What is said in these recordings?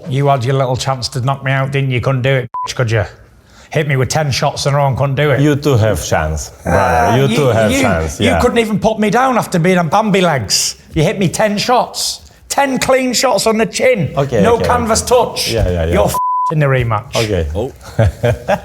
You had your little chance to knock me out, didn't you? Couldn't do it, bitch, could you? Hit me with 10 shots in a row and couldn't do it. You too have chance, brother. You too have chance. Yeah. You couldn't even put me down after being on Bambi legs. You hit me 10 shots. 10 clean shots on the chin. Okay, no canvas touch. Yeah. You're in the rematch. Okay. Oh.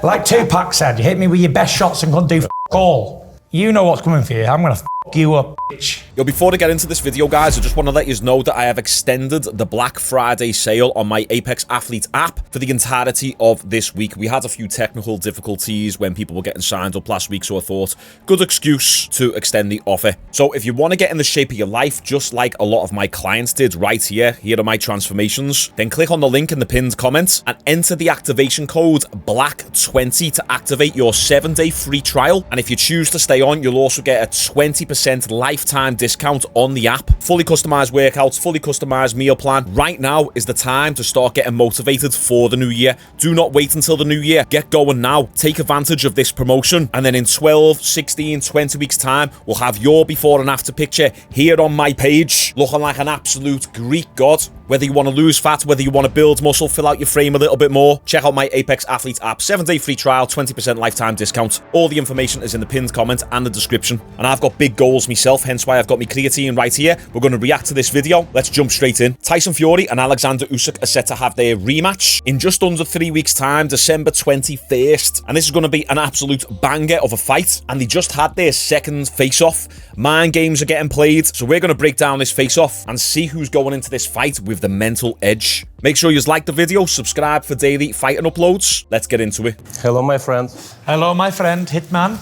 Like Tupac said, you hit me with your best shots and couldn't do all. You know what's coming for you. I'm gonna you up, bitch. Yo, before I get into this video, guys, I just want to let you know that I have extended the Black Friday sale on my Apex Athlete app for the entirety of this week. We had a few technical difficulties when people were getting signed up last week, so I thought, good excuse to extend the offer. So if you want to get in the shape of your life, just like a lot of my clients did right here are my transformations, then click on the link in the pinned comment and enter the activation code BLACK20 to activate your 7-day free trial. And if you choose to stay on, you'll also get a 20% lifetime discount on the app. Fully customized workouts, fully customized meal plan. Right now is the time to start getting motivated for the new year. Do not wait until the new year. Get going now. Take advantage of this promotion. And then in 12, 16, 20 weeks time, we'll have your before and after picture here on my page, looking like an absolute Greek god. Whether you want to lose fat, whether you want to build muscle, fill out your frame a little bit more, check out my Apex Athlete app. 7-day free trial, 20% lifetime discount. All the information is in the pinned comment and the description. And I've got big goals myself, hence why I've got my creatine right here. We're going to react to this video. Let's jump straight in. Tyson Fury and Alexander Usyk are set to have their rematch in just under 3 weeks' time, December 21st. And this is going to be an absolute banger of a fight. And they just had their second face-off. Mind games are getting played. So we're going to break down this face-off and see who's going into this fight with the mental edge. Make sure you like the video, subscribe for daily fighting uploads. Let's get into it. Hello, my friend. Hello, my friend, Hitman.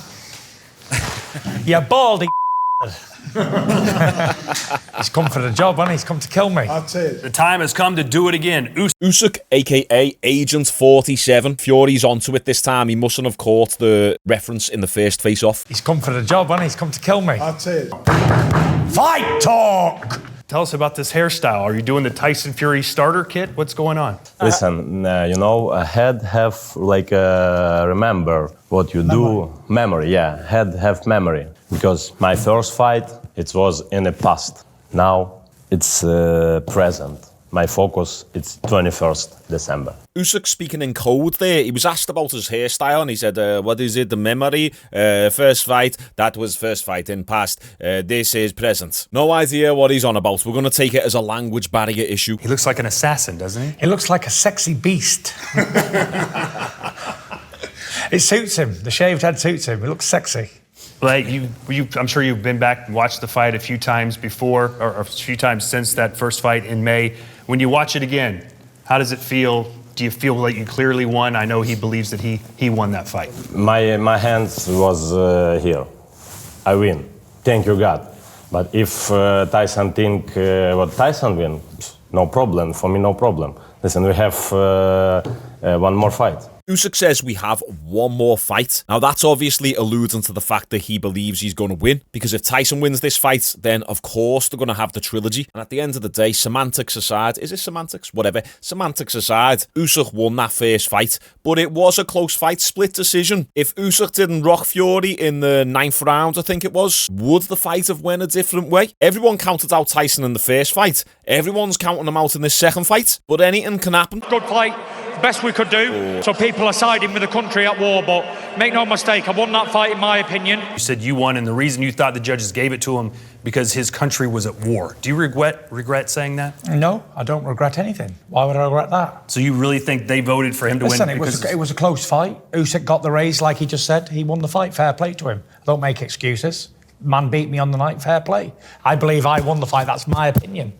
You baldy. He's come for the job, hasn't he? He's come to kill me. That's it. The time has come to do it again. Usyk, aka Agent 47. Fury's onto it this time. He mustn't have caught the reference in the first face-off. He's come for the job, hasn't he? He's come to kill me. That's it. Fight talk! Tell us about this hairstyle. Are you doing the Tyson Fury starter kit? What's going on? Listen, you know, head have like remember what you do. Memory, yeah. Head have memory. Because my first fight, it was in the past. Now it's present. My focus, it's 21st December. Usyk speaking in code there. He was asked about his hairstyle and he said, what is it, the memory? First fight, that was first fight in past. This is present. No idea what he's on about. We're going to take it as a language barrier issue. He looks like an assassin, doesn't he? He looks like a sexy beast. It suits him. The shaved head suits him. He looks sexy. Like I'm sure you've been back and watched the fight a few times before, or a few times since that first fight in May. When you watch it again, how does it feel? Do you feel like you clearly won? I know he believes that he won that fight. My hands was here. I win. Thank you, God. But if Tyson think what Tyson win, no problem. For me, no problem. Listen, we have one more fight. Usyk says we have one more fight. Now that's obviously alluding to the fact that he believes he's going to win, because if Tyson wins this fight, then of course they're going to have the trilogy. And at the end of the day, semantics aside, is it semantics? Whatever. Semantics aside, Usyk won that first fight, but it was a close fight, split decision. If Usyk didn't rock Fury in the 9th round, I think it was, would the fight have went a different way? Everyone counted out Tyson in the first fight. Everyone's counting him out in this second fight, but anything can happen. Good fight. Best we could do. So people are siding with the country at war, but make no mistake, I won that fight in my opinion. You said you won, and the reason you thought the judges gave it to him because his country was at war. Do you regret saying that? No, I don't regret anything. Why would I regret that? So you really think they voted for him to Listen, win? it was a close fight. Usyk got the raise, like he just said. He won the fight. Fair play to him. Don't make excuses. Man beat me on the night. Fair play. I believe I won the fight. That's my opinion.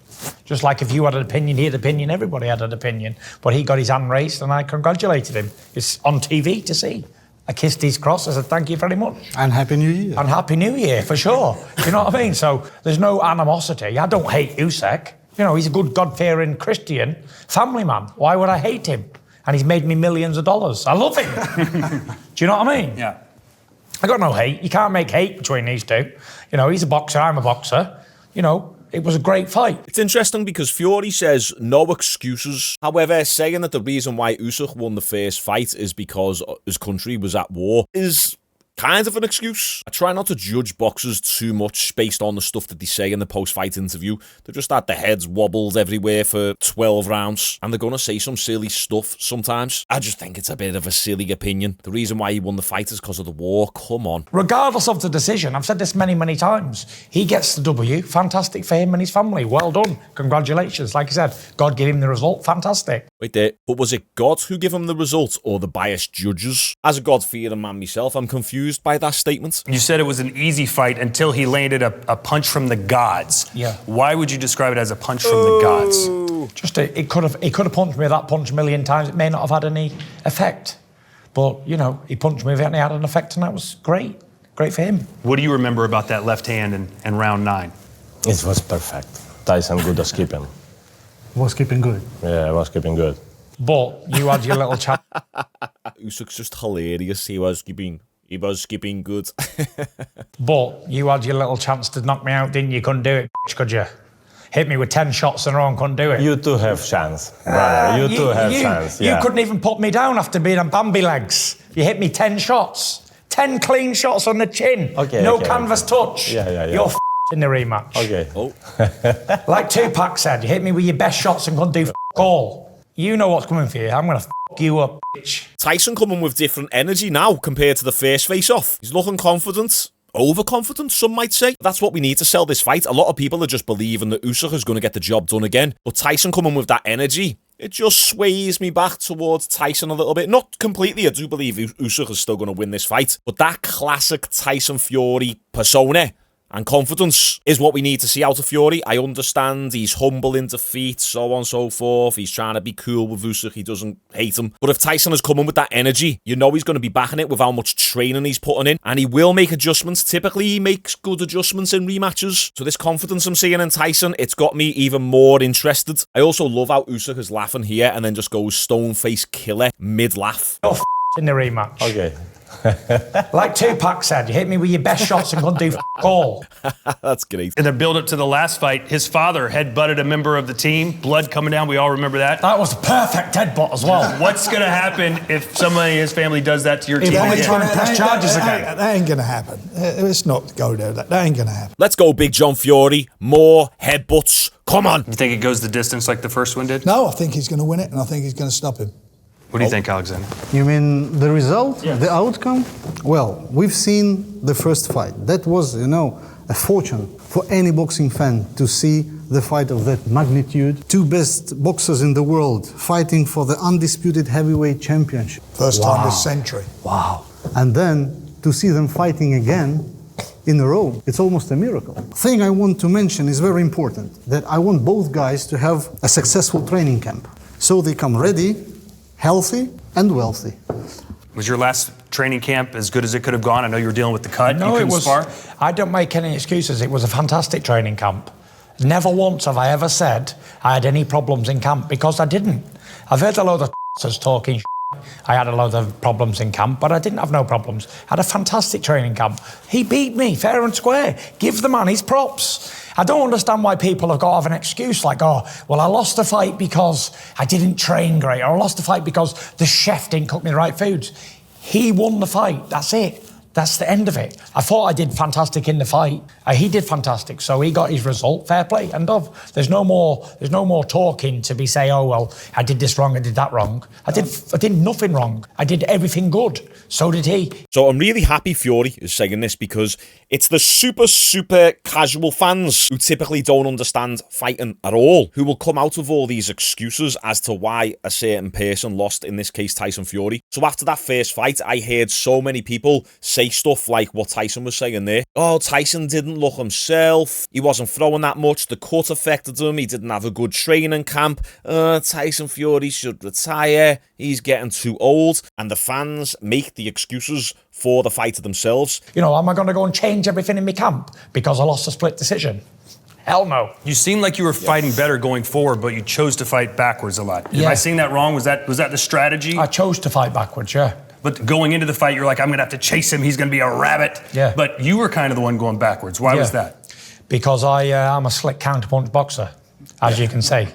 Just like if you had an opinion, he had an opinion, everybody had an opinion. But he got his hand raised and I congratulated him. It's on TV to see. I kissed his cross. I said, thank you very much. And Happy New Year. And Happy New Year, for sure. You know what I mean? So there's no animosity. I don't hate Usyk. You know, he's a good God-fearing Christian family man. Why would I hate him? And he's made me millions of dollars. I love him. Do you know what I mean? Yeah. I got no hate. You can't make hate between these two. You know, he's a boxer, I'm a boxer. You know, it was a great fight. It's interesting because Fury says no excuses. However, saying that the reason why Usyk won the first fight is because his country was at war is kind of an excuse. I try not to judge boxers too much based on the stuff that they say in the post-fight interview. They're just had their heads wobbled everywhere for 12 rounds, and they're going to say some silly stuff sometimes. I just think it's a bit of a silly opinion. The reason why he won the fight is because of the war. Come on. Regardless of the decision, I've said this many, many times, he gets the W. Fantastic for him and his family. Well done. Congratulations. Like I said, God gave him the result. Fantastic. Wait there, but was it God who gave him the result or the biased judges? As a God-fearing man myself, I'm confused by that statement. You said it was an easy fight until he landed a punch from the gods. Yeah. Why would you describe it as a punch from the gods? Just he could have punched me with that punch a million times. It may not have had any effect, but you know he punched me with it and it had an effect, and that was great. Great for him. What do you remember about that left hand in round 9? It was perfect. Tyson good at skipping. Was keeping good. Yeah, I was keeping good. But you had your little chance. Usyk's just hilarious. He was skipping good. But you had your little chance to knock me out, didn't you? Couldn't do it, could you? Hit me with 10 shots in a row and couldn't do it. You too have chance, brother. You too have chance. Yeah. You couldn't even put me down after being on Bambi legs. You hit me 10 shots. 10 clean shots on the chin. Okay, no okay, canvas touch. Yeah. You're in the rematch. Okay. Oh. Like Tupac said, you hit me with your best shots and couldn't do all. You know what's coming for you. I'm going to you up, bitch. Tyson coming with different energy now compared to the first face-off. He's looking confident. Overconfident, some might say. That's what we need to sell this fight. A lot of people are just believing that Usyk is going to get the job done again. But Tyson coming with that energy, it just sways me back towards Tyson a little bit. Not completely. I do believe Usyk is still going to win this fight. But that classic Tyson Fury persona and confidence is what we need to see out of Fury. I understand he's humble in defeat, so on and so forth. He's trying to be cool with Usyk. He doesn't hate him. But if Tyson is coming with that energy, you know he's going to be backing it with how much training he's putting in. And he will make adjustments. Typically, he makes good adjustments in rematches. So this confidence I'm seeing in Tyson, it's got me even more interested. I also love how Usyk is laughing here and then just goes stone-face killer mid-laugh. You're in the rematch. Okay. Like Tupac said, you hit me with your best shots and couldn't do all. That's great. In the build-up to the last fight, his father headbutted a member of the team. Blood coming down. We all remember that. That was a perfect headbutt as well. What's going to happen if somebody in his family does that to your team? That ain't again? trying to press charges again. That ain't going to happen. Let's not go there. That ain't going to happen. Let's go, Big John Fury. More headbutts. Come on. You think it goes the distance like the first one did? No, I think he's going to win it, and I think he's going to stop him. What do you think, Alexander? You mean the result, the outcome? Well, we've seen the first fight. That was, a fortune for any boxing fan to see the fight of that magnitude. Two best boxers in the world fighting for the undisputed heavyweight championship. First time this century. Wow. And then to see them fighting again in a row, it's almost a miracle. Thing I want to mention is very important, that I want both guys to have a successful training camp. So they come ready, healthy and wealthy. Was your last training camp as good as it could have gone? I know you were dealing with the cut. No, you it couldn't was. spar. I don't make any excuses. It was a fantastic training camp. Never once have I ever said I had any problems in camp, because I didn't. I've heard a load of talking. I had a load of problems in camp, but I didn't have no problems. I had a fantastic training camp. He beat me fair and square. Give the man his props. I don't understand why people have got to have an excuse like, oh, well, I lost the fight because I didn't train great, or I lost the fight because the chef didn't cook me the right foods. He won the fight. That's it. That's the end of it. I thought I did fantastic in the fight. He did fantastic, so he got his result. Fair play, end of. There's no more talking to be say, oh well, I did this wrong, I did that wrong. I did nothing wrong. I did everything good. So did he. So I'm really happy Fury is saying this, because it's the super casual fans who typically don't understand fighting at all who will come out with all these excuses as to why a certain person lost, in this case Tyson Fury. So after that first fight, I heard so many people say stuff like what Tyson was saying there. Oh, Tyson didn't look himself. He wasn't throwing that much. The cut affected him. He didn't have a good training camp. Tyson Fury should retire. He's getting too old. And the fans make the excuses for the fighter themselves. You know, am I going to go and change everything in my camp because I lost a split decision? Hell no. You seemed like you were fighting better going forward, but you chose to fight backwards a lot. Am I seeing that wrong? Was that the strategy? I chose to fight backwards, yeah. But going into the fight, you're like, I'm going to have to chase him. He's going to be a rabbit. Yeah. But you were kind of the one going backwards. Why was that? Because I'm a slick counterpunch boxer, as you can say.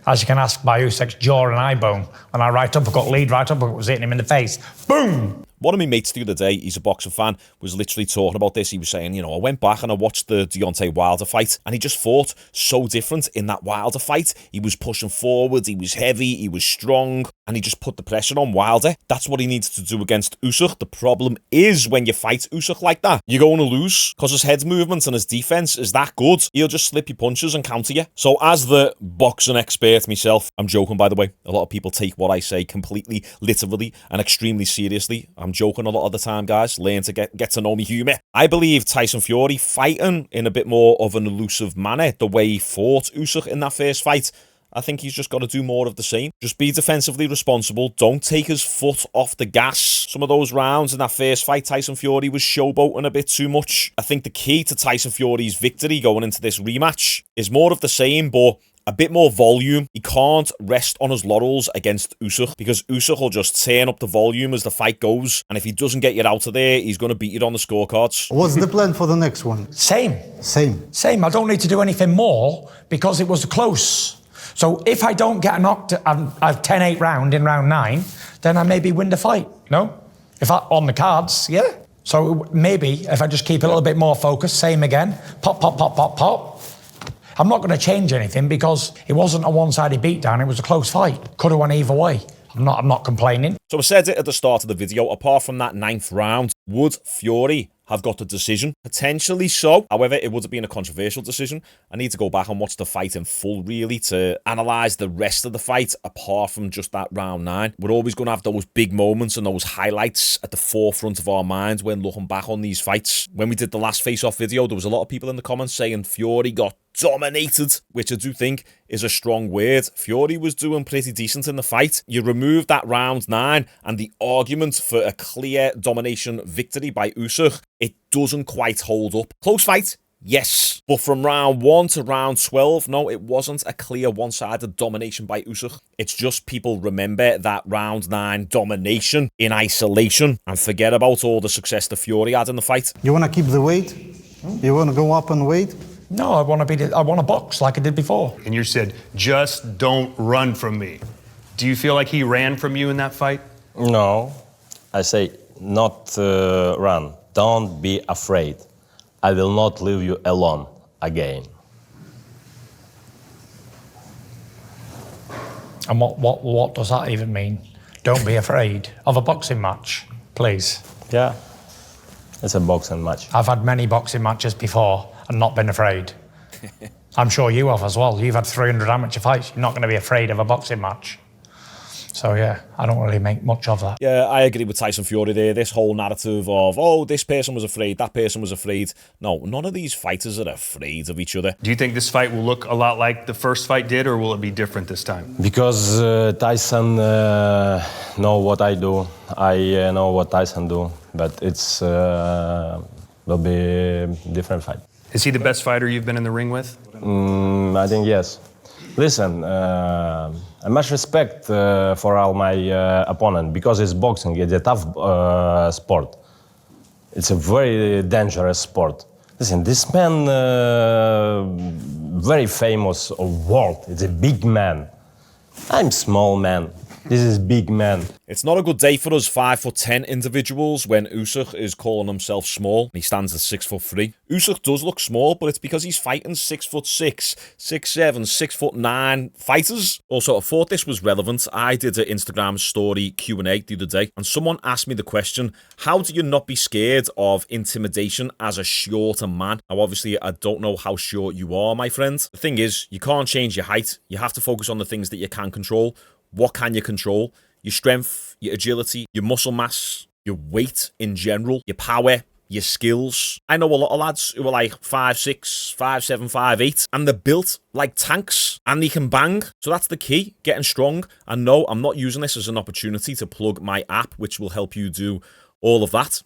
As you can ask by Usyk's jaw and eye bone. When I right uppercut, lead right uppercut was hitting him in the face. Boom! One of my mates the other day, he's a boxing fan, was literally talking about this. He was saying, you know, I went back and I watched the Deontay Wilder fight, and he just fought so different in that Wilder fight. He was pushing forward, he was heavy, he was strong, and he just put the pressure on Wilder. That's what he needs to do against Usyk. The problem is when you fight Usyk like that, you're going to lose because his head movement and his defense is that good. He'll just slip your punches and counter you. So as the boxing expert myself, I'm joking, by the way. A lot of people take what I say completely literally and extremely seriously. I'm joking a lot of the time, guys. Learn to get to know me humour. I believe Tyson Fury fighting in a bit more of an elusive manner, the way he fought Usyk in that first fight, I think he's just got to do more of the same. Just be defensively responsible. Don't take his foot off the gas. Some of those rounds in that first fight, Tyson Fury was showboating a bit too much. I think the key to Tyson Fury's victory going into this rematch is more of the same, but a bit more volume. He can't rest on his laurels against Usyk because Usyk will just turn up the volume as the fight goes. And if he doesn't get you out of there, he's going to beat you on the scorecards. What's the plan for the next one? Same. Same. I don't need to do anything more because it was close. So if I don't get knocked at a 10-8 round in round 9, then I maybe win the fight, no? If I on the cards, yeah. So maybe if I just keep a little bit more focused, same again, pop, pop, pop, pop, pop. I'm not going to change anything because it wasn't a one-sided beatdown, it was a close fight. Could have went either way. I'm not complaining. So I said it at the start of the video, apart from that 9th round, would Fury have got the decision? Potentially so. However, it would have been a controversial decision. I need to go back and watch the fight in full, really, to analyse the rest of the fight, apart from just that round 9. We're always going to have those big moments and those highlights at the forefront of our minds when looking back on these fights. When we did the last face-off video, there was a lot of people in the comments saying Fury got dominated, which I do think is a strong word. Fury was doing pretty decent in the fight. You remove that round 9 and the argument for a clear domination victory by Usyk, it doesn't quite hold up. Close fight, yes. But from round 1 to round 12, no, it wasn't a clear one-sided domination by Usyk. It's just people remember that round 9 domination in isolation and forget about all the success that Fury had in the fight. You want to keep the weight? You want to go up in weight? No, I want to box like I did before. And you said, just don't run from me. Do you feel like he ran from you in that fight? No, I say not run. Don't be afraid. I will not leave you alone again. And what does that even mean? Don't be afraid of a boxing match, please. Yeah, it's a boxing match. I've had many boxing matches before and not been afraid. I'm sure you have as well. You've had 300 amateur fights. You're not going to be afraid of a boxing match. So yeah, I don't really make much of that. Yeah, I agree with Tyson Fury there. This whole narrative of, oh, this person was afraid, that person was afraid. No, none of these fighters are afraid of each other. Do you think this fight will look a lot like the first fight did, or will it be different this time? Because Tyson know what I do. I know what Tyson do. But it's will be a different fight. Is he the best fighter you've been in the ring with? I think yes. Listen, I much respect for all my opponent because it's boxing. It's a tough sport. It's a very dangerous sport. Listen, this man very famous of world. It's a big man. I'm small man. This is big man. It's not a good day for us 5'10" individuals when Usyk is calling himself small. He stands at 6'3". Usyk does look small, but it's because he's fighting 6'6", 6'7", 6'9" fighters. Also, I thought this was relevant. I did an Instagram story Q&A the other day, and someone asked me the question, how do you not be scared of intimidation as a shorter man? Now, obviously, I don't know how short you are, my friend. The thing is, you can't change your height. You have to focus on the things that you can control. What can you control? Your strength, your agility, your muscle mass, your weight in general, your power, your skills. I know a lot of lads who are like 5'6", 5'7", 5'8", and they're built like tanks and they can bang. So that's the key, getting strong. And no, I'm not using this as an opportunity to plug my app, which will help you do all of that.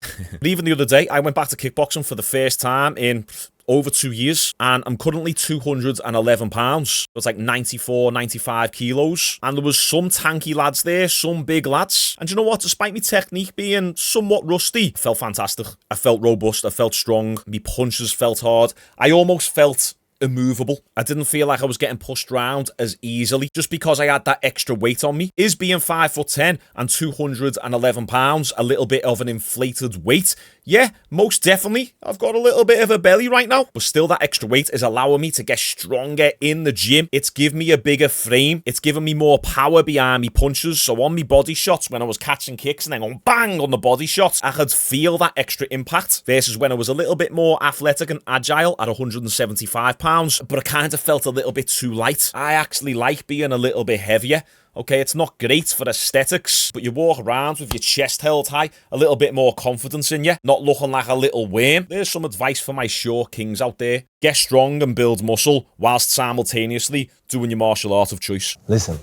But even the other day, I went back to kickboxing for the first time in over 2 years, and I'm currently 211 pounds. It's like 94, 95 kilos. And there was some tanky lads there, some big lads. And you know what? Despite my technique being somewhat rusty, I felt fantastic. I felt robust. I felt strong. My punches felt hard. I almost felt immovable. I didn't feel like I was getting pushed around as easily just because I had that extra weight on me. Is being 5'10" and 211 pounds a little bit of an inflated weight? Yeah, most definitely. I've got a little bit of a belly right now, but still that extra weight is allowing me to get stronger in the gym. It's given me a bigger frame. It's given me more power behind me punches. So on me body shots, when I was catching kicks and then going bang on the body shots, I could feel that extra impact versus when I was a little bit more athletic and agile at 175 pounds, but I kind of felt a little bit too light. I actually like being a little bit heavier. Okay, it's not great for aesthetics, but you walk around with your chest held high, a little bit more confidence in you, not looking like a little worm. There's some advice for my short kings out there. Get strong and build muscle whilst simultaneously doing your martial art of choice. Listen,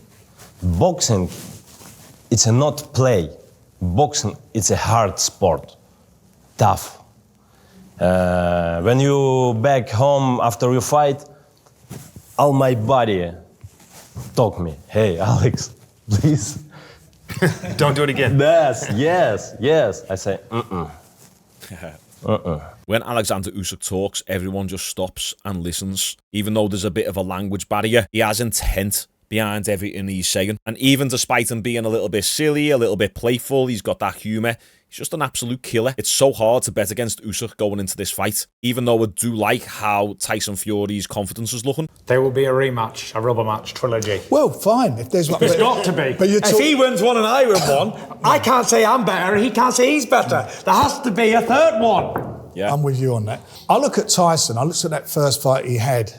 boxing, it's a not play. Boxing, it's a hard sport. Tough. When you back home after you fight, all my body talk me, hey, Alex, please. Don't do it again. Yes. I say, When Alexander Usyk talks, everyone just stops and listens. Even though there's a bit of a language barrier, he has intent behind everything he's saying. And even despite him being a little bit silly, a little bit playful, he's got that humour. He's just an absolute killer. It's so hard to bet against Usyk going into this fight, even though I do like how Tyson Fury's confidence is looking. There will be a rematch, a rubber match trilogy. Well, fine. If there's There's got to be. But you're If he wins one and I win one, I can't say I'm better, he can't say he's better. There has to be a third one. Yeah. I'm with you on that. I look at Tyson. I looked at that first fight he had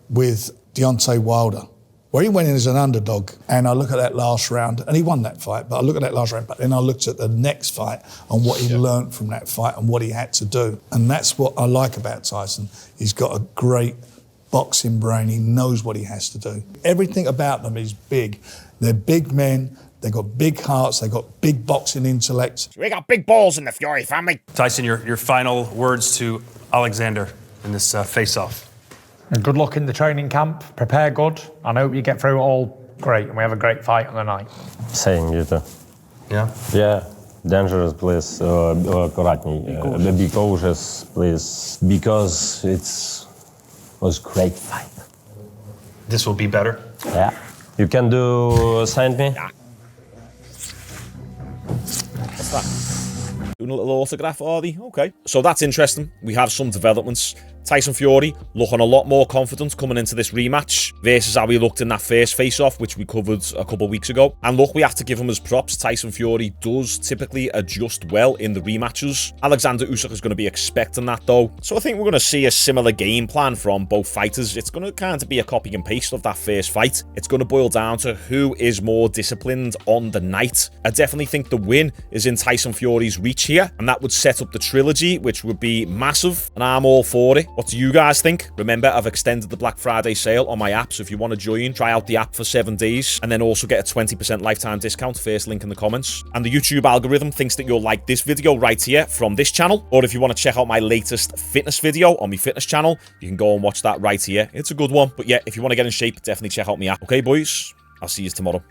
with Deontay Wilder, where he went in as an underdog, and I look at that last round, and he won that fight, but I look at that last round, but then I looked at the next fight and what he learnt from that fight and what he had to do. And that's what I like about Tyson. He's got a great boxing brain. He knows what he has to do. Everything about them is big. They're big men. They've got big hearts. They've got big boxing intellect. We got big balls in the Fury family. Tyson, your final words to Alexander in this face-off. And good luck in the training camp. Prepare good. And I hope you get through it all great and we have a great fight on the night. same, you too. Yeah? Yeah, dangerous, please, аккуратней. Be cautious, please, because was great fight. This will be better? Yeah. You can sign me? What's that? Doing a little autograph, are they? Okay. So that's interesting. We have some developments. Tyson Fury looking a lot more confident coming into this rematch versus how he looked in that first face-off, which we covered a couple of weeks ago. And look, we have to give him his props. Tyson Fury does typically adjust well in the rematches. Alexander Usyk is going to be expecting that, though. So I think we're going to see a similar game plan from both fighters. It's going to kind of be a copy and paste of that first fight. It's going to boil down to who is more disciplined on the night. I definitely think the win is in Tyson Fury's reach here, and that would set up the trilogy, which would be massive, and I'm all for it. What do you guys think? Remember, I've extended the Black Friday sale on my app, so if you want to join, try out the app for 7 days, and then also get a 20% lifetime discount. First link in the comments. And the YouTube algorithm thinks that you'll like this video right here from this channel, or if you want to check out my latest fitness video on my fitness channel, you can go and watch that right here. It's a good one, but yeah, if you want to get in shape, definitely check out my app. Okay, boys? I'll see you tomorrow.